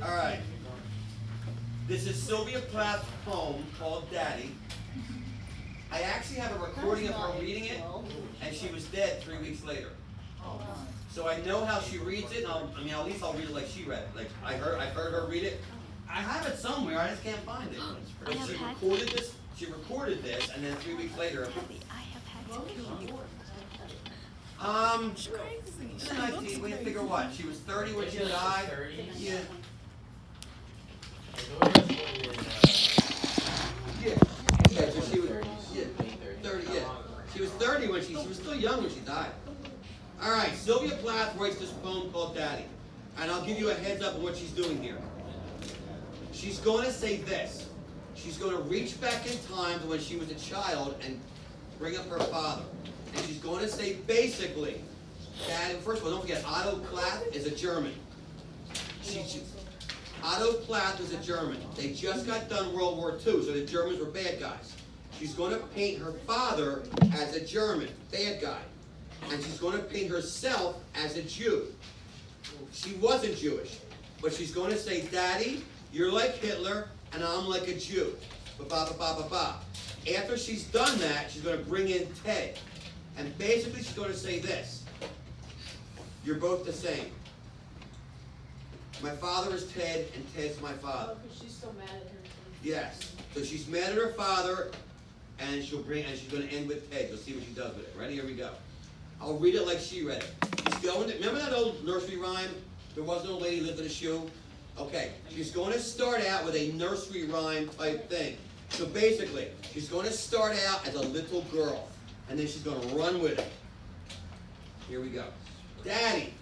All right. This is Sylvia Plath's poem called Daddy. I actually have a recording of her reading it, and she was dead 3 weeks later. So I know how she reads it, and at least I'll read it like she read it. Like I've heard her read it. I have it somewhere, I just can't find it. But she recorded this, and then 3 weeks later. I have had to kill you. We figure what? She was 30 when she died. Yeah. So she was 30. Yeah, she was 30 when she was still young when she died. All right, Sylvia Plath writes this poem called Daddy, and I'll give you a heads up on what she's doing here. She's going to say this. She's going to reach back in time to when she was a child and bring up her father. And she's going to say basically, Dad, first of all, don't forget, Otto Plath is a German. Otto Plath is a German. They just got done World War II, so the Germans were bad guys. She's going to paint her father as a German, bad guy. And she's going to paint herself as a Jew. She wasn't Jewish, but she's going to say, Daddy, you're like Hitler, and I'm like a Jew. Ba-ba-ba-ba-ba-ba. After she's done that, she's going to bring in Ted. And basically she's going to say this. You're both the same. My father is Ted, and Ted's my father. Oh, because she's still mad at him. Yes. So she's mad at her father, and she's going to end with Ted. You'll see what she does with it. Ready? Here we go. I'll read it like she read it. Remember that old nursery rhyme? There was no lady lived in a shoe? Okay. She's going to start out with a nursery rhyme type thing. So basically, she's going to start out as a little girl, and then she's going to run with it. Here we go. Daddy,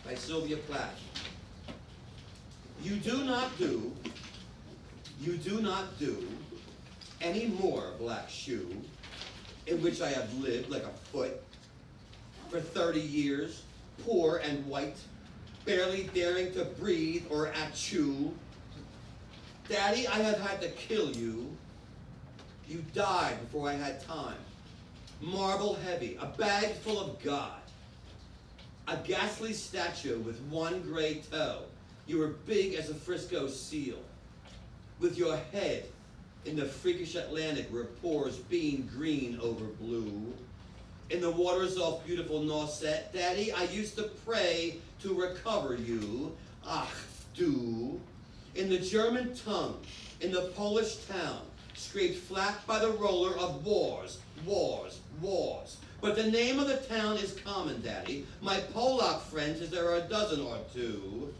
by Sylvia Plath. You do not do any more, black shoe, in which I have lived like a foot for 30 years, poor and white, barely daring to breathe or achoo. Daddy, I have had to kill you. You died before I had time. Marble heavy, a bag full of God. A ghastly statue with one gray toe. You were big as a Frisco seal. With your head in the freakish Atlantic where it pours bean green over blue. In the waters off beautiful Nauset, Daddy, I used to pray to recover you. Ach, du. In the German tongue, in the Polish town, scraped flat by the roller of wars, wars, wars. But the name of the town is common, Daddy. My Polak friend says there are a dozen or two.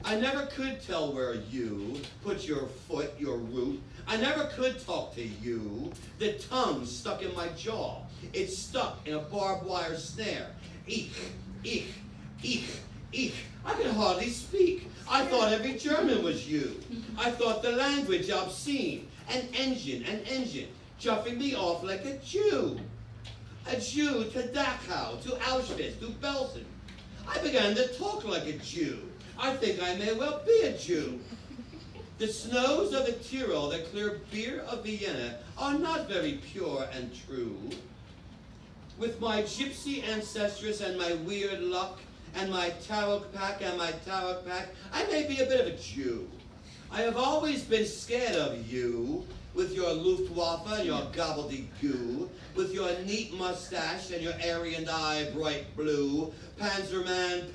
I never could tell where you put your foot, your root. I never could talk to you. The tongue stuck in my jaw. It's stuck in a barbed wire snare. Eek, eek, eek, eek. I could hardly speak. I thought every German was you. I thought the language obscene. An engine, chuffing me off like a Jew. A Jew to Dachau, to Auschwitz, to Belsen. I began to talk like a Jew. I think I may well be a Jew. The snows of the Tyrol, the clear beer of Vienna, are not very pure and true. With my gypsy ancestress and my weird luck, and my tarot pack, I may be a bit of a Jew. I have always been scared of you, with your Luftwaffe and your gobbledygoo, with your neat mustache and your Aryan eye bright blue. Panzerman,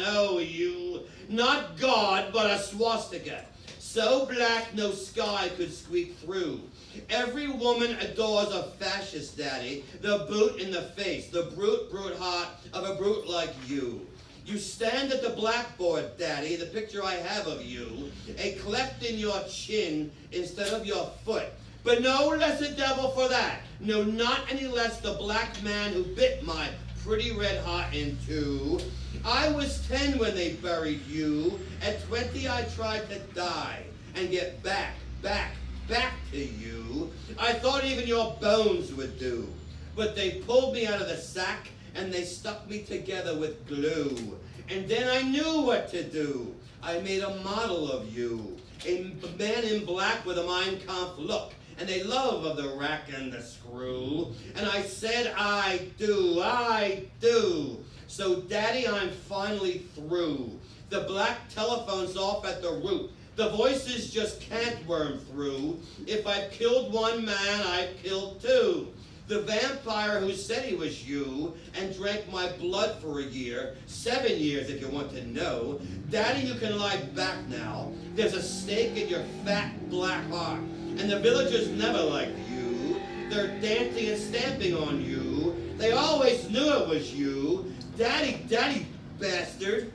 oh you, not God, but a swastika. So black no sky could squeak through. Every woman adores a fascist, Daddy, the boot in the face, the brute heart of a brute like you. You stand at the blackboard, Daddy, the picture I have of you, a cleft in your chin instead of your foot. But no less a devil for that. No, not any less the black man who bit my pretty red heart in two. I was 10 when they buried you. At 20 I tried to die and get back to you. I thought even your bones would do. But they pulled me out of the sack and they stuck me together with glue. And then I knew what to do. I made a model of you. A man in black with a Mein Kampf look. And a love of the rack and the screw. And I said, I do. So, Daddy, I'm finally through. The black telephone's off at the root. The voices just can't worm through. If I've killed one man, I've killed two. The vampire who said he was you and drank my blood for a year, 7 years if you want to know. Daddy, you can lie back now. There's a snake in your fat black heart. And the villagers never liked you. They're dancing and stamping on you. They always knew it was you. Daddy, Daddy, bastard.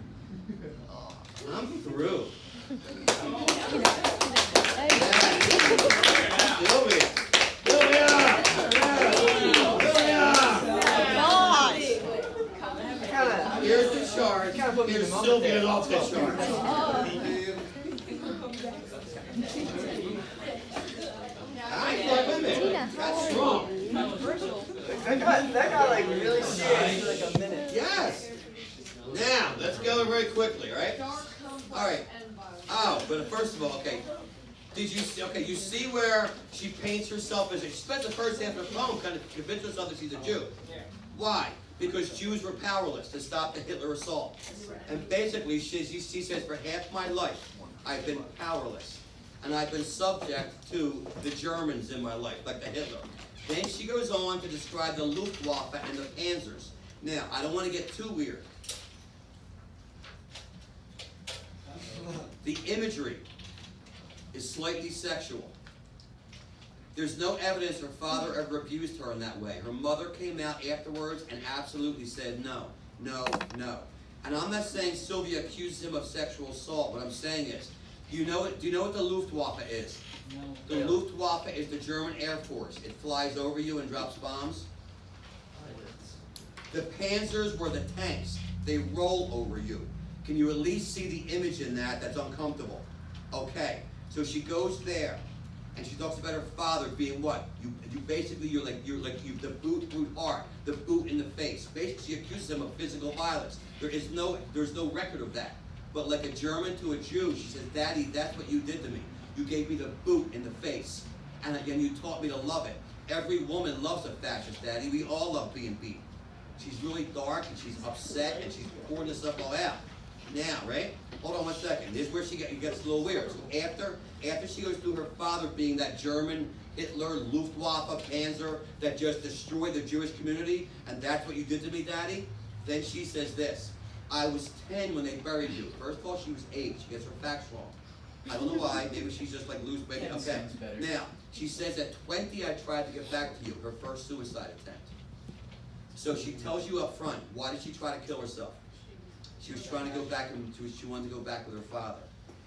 I'm through. Sylvia! Here's the chart. Here's Sylvia off the chart. That's strong. That got like really serious for like a minute. Yes. Now, let's go very quickly, all right? All right. Oh, but first of all, okay. Did you see, okay, you see where she paints herself as, she spends the first half of the poem kind of convince herself that she's a Jew. Why? Because Jews were powerless to stop the Hitler assault. And basically, she says, for half my life, I've been powerless. And I've been subject to the Germans in my life, like the Hitler. Then she goes on to describe the Luftwaffe and the Panzers. Now, I don't want to get too weird. The imagery is slightly sexual. There's no evidence her father ever abused her in that way. Her mother came out afterwards and absolutely said no, no, no. And I'm not saying Sylvia accused him of sexual assault. What I'm saying is, do you know what the Luftwaffe is? No. The Luftwaffe is the German Air Force. It flies over you and drops bombs. The Panzers were the tanks. They roll over you. Can you at least see the image in that that's uncomfortable? Okay, so she goes there, and she talks about her father being what? You're like the boot heart, the boot in the face. Basically, she accuses him of physical violence. There's no record of that. But like a German to a Jew, she says, Daddy, that's what you did to me. You gave me the boot in the face, and you taught me to love it. Every woman loves a fascist, Daddy. We all love being beat. She's really dark, and she's upset, and she's pouring this stuff all out. Now, right? Hold on one second. This is where it gets a little weird. So after she goes through her father being that German Hitler, Luftwaffe, Panzer that just destroyed the Jewish community, and that's what you did to me, Daddy, then she says this. I was 10 when they buried you. First of all, she was 8. She gets her facts wrong. I don't know why. Maybe she's just like loose. Maybe. Okay. Now, she says at 20 I tried to get back to you. Her first suicide attempt. So she tells you up front. Why did she try to kill herself? She was trying to go back, and she wanted to go back with her father.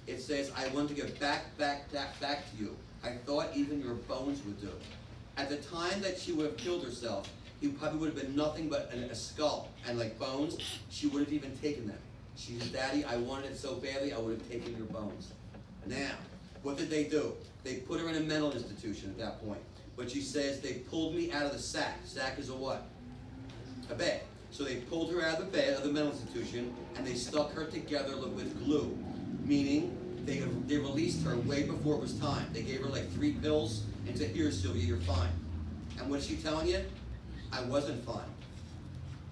It says, I wanted to get back to you. I thought even your bones would do. At the time that she would have killed herself, he probably would have been nothing but a skull and like bones. She wouldn't have even taken them. She said, Daddy, I wanted it so badly, I would have taken your bones. Now, what did they do? They put her in a mental institution at that point. But she says, they pulled me out of the sack. Sack is a what? A bed. So they pulled her out of the bed of the mental institution, and they stuck her together with glue. Meaning, they released her way before it was time. They gave her like 3 pills, and said, here, Sylvia, you're fine. And what's she telling you? I wasn't fine.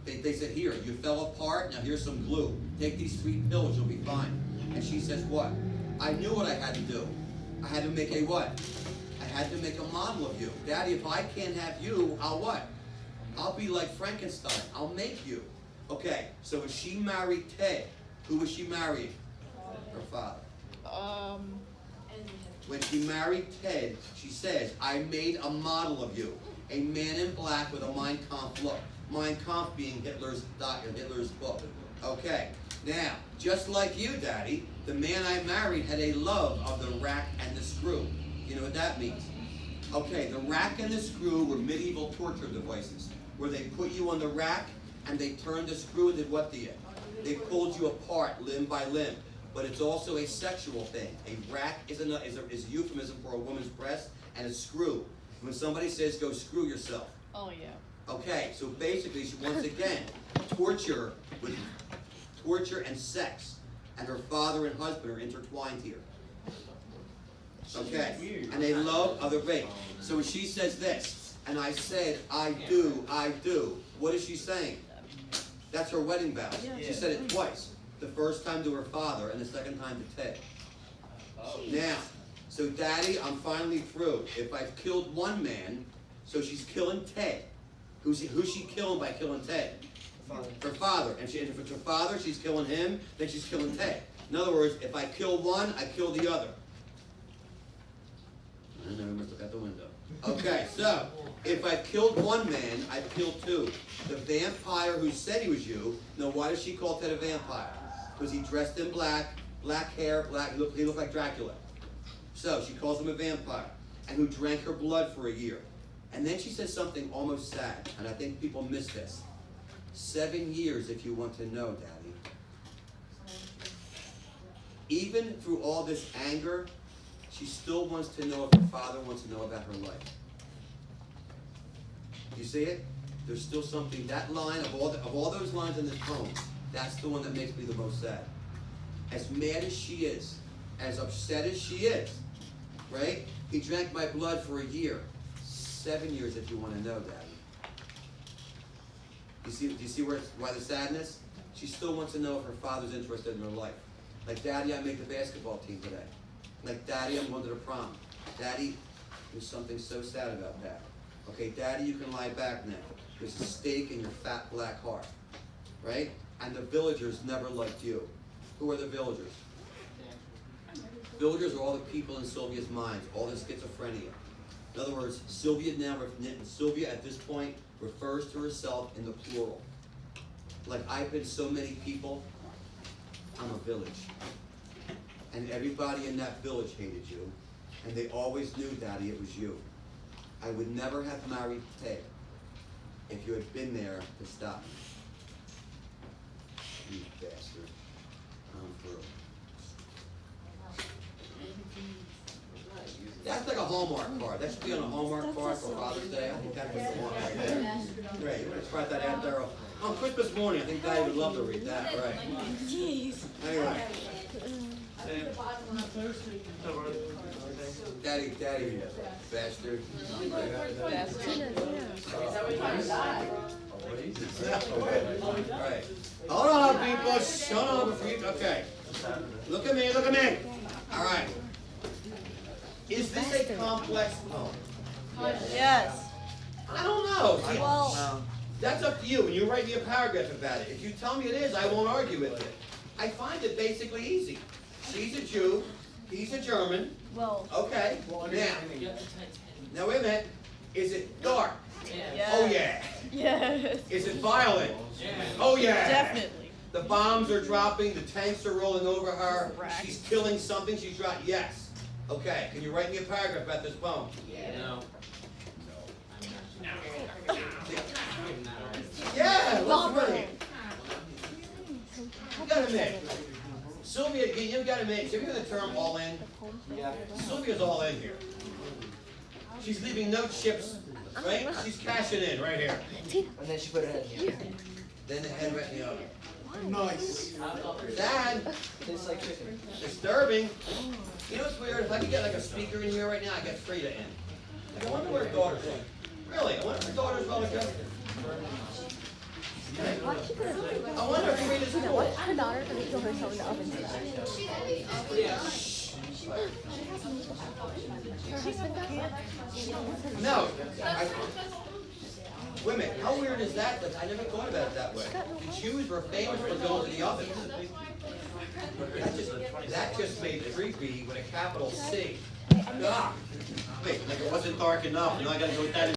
They said, here, you fell apart, now here's some glue. Take these 3 pills, you'll be fine. And she says, what? I knew what I had to do. I had to make a what? I had to make a model of you. Daddy, if I can't have you, I'll what? I'll be like Frankenstein. I'll make you. Okay, so when she married Ted, who was she marrying? Her father. When she married Ted, she says, I made a model of you. A man in black with a Mein Kampf look. Mein Kampf being Hitler's book. Okay, now, just like you, Daddy, the man I married had a love of the rack and the screw. You know what that means? Okay, the rack and the screw were medieval torture devices, where they put you on the rack and they turned the screw and did what to you? They pulled you apart limb by limb. But it's also a sexual thing. A rack is a euphemism for a woman's breast, and a screw. When somebody says, go screw yourself. Oh, yeah. Okay, so basically, she once again, torture and sex, and her father and husband are intertwined here. Okay, and they love other rape. So when she says this, and I said, I do, what is she saying? That's her wedding vows. Yeah. She said it twice. The first time to her father and the second time to Ted. Now, so Daddy, I'm finally through. If I've killed one man, so she's killing Ted. Who's she killing by killing Ted? Her father. And if it's her father, she's killing him, then she's killing Ted. In other words, if I kill one, I kill the other. I don't know, we must look out the window. Okay, so, if I've killed one man, I've killed two. The vampire who said he was you, now why does she call Ted a vampire? Because he dressed in black, black hair, he looked like Dracula. So, she calls him a vampire, and who drank her blood for a year. And then she says something almost sad, and I think people miss this. 7 years if you want to know, Daddy. Even through all this anger, she still wants to know if her father wants to know about her life. You see it? There's still something, that line, of all those lines in this poem, that's the one that makes me the most sad. As mad as she is, as upset as she is, right? He drank my blood for a year. 7 years if you want to know, Daddy. Do you see why the sadness? She still wants to know if her father's interested in her life. Like, Daddy, I make the basketball team today. Like, Daddy, I'm going to the prom. Daddy, there's something so sad about that. Okay, Daddy, you can lie back now. There's a stake in your fat black heart. Right? And the villagers never liked you. Who are the villagers? Villagers are all the people in Sylvia's minds, all the schizophrenia. In other words, Sylvia at this point refers to herself in the plural. Like, I've been so many people, I'm a village. And everybody in that village hated you. And they always knew, Daddy, it was you. I would never have married Ted if you had been there to stop me. You bastard. I'm through. That's like a Hallmark card. That should be on a Hallmark card for Father's Day. I think that's what you want right there. Great. You want to write that out there on Christmas morning. I think Daddy would love to read that. Right. Jeez. Anyway. Daddy, bastard. Alright. Hold on, people. Shut up before you. Okay. Look at me. Alright. Is this a complex poem? Yes. I don't know. See, Well, that's up to you. When you write me a paragraph about it. If you tell me it is, I won't argue with it. I find it basically easy. She's a Jew. He's a German. well, Okay. Now wait a minute. Is it dark? Yes. Oh yeah. yes. Is it violent? Oh yeah. Definitely. The bombs are dropping. The tanks are rolling over her. Correct. She's killing something. She's dropping. Yes. Okay. Can you write me a paragraph about this poem? Yeah. Let's read. You gotta admit, Sylvia, you gotta admit, have you heard the term all in? Yeah. Sylvia's all in here. She's leaving no chips, right? She's cashing in right here. And then she put her head here. Then the head right in the oven. Nice. Dad, Tastes like chicken. disturbing. You know what's weird? If I could get like a speaker in here right now, I'd get Frida in. Like, I wonder what her daughter's like. Really? I wonder if her daughter's well adjusted. Why did she put her, I wonder if Frida's why cool. did her daughter gonna kill herself in the oven today? Her husband died? No. Wait a minute, how weird is that? I never thought about it that way. The Jews were famous for going to the ovens. That just made creepy with a capital C. Ah. Wait, like it wasn't dark enough. Now I gotta go with that.